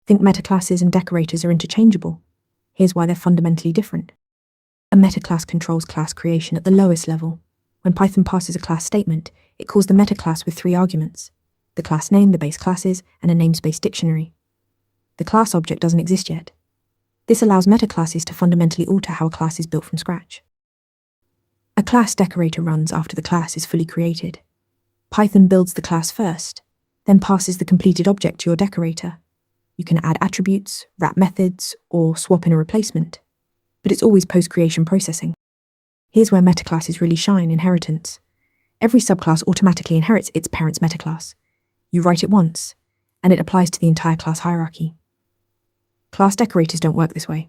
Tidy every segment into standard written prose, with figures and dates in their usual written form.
Think metaclasses and decorators are interchangeable. Here's why they're fundamentally different. A metaclass controls class creation at the lowest level. When Python passes a class statement, it calls the metaclass with 3 arguments: the class name, the base classes, and a namespace dictionary. The class object doesn't exist yet. This allows metaclasses to fundamentally alter how a class is built from scratch. A class decorator runs after the class is fully created. Python builds the class first, then passes the completed object to your decorator. You can add attributes, wrap methods, or swap in a replacement, but it's always post-creation processing. Here's where metaclasses really shine: inheritance. Every subclass automatically inherits its parent's metaclass. You write it once, and it applies to the entire class hierarchy. Class decorators don't work this way.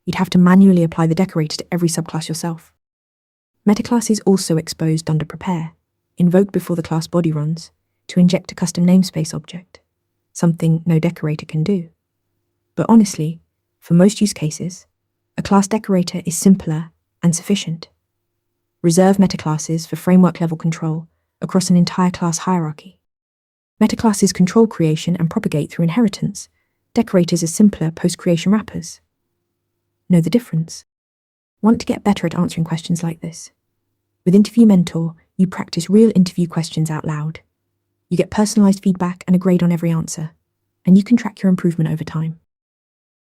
You'd have to manually apply the decorator to every subclass yourself. Metaclass is also exposed under prepare, invoked before the class body runs, to inject a custom namespace object, something no decorator can do. But honestly, for most use cases, a class decorator is simpler and sufficient. Reserve metaclasses for framework-level control across an entire class hierarchy. Metaclasses control creation and propagate through inheritance. Decorators are simpler post-creation wrappers. Know the difference? Want to get better at answering questions like this? With Interview Mentor, you practice real interview questions out loud. You get personalized feedback and a grade on every answer, and you can track your improvement over time.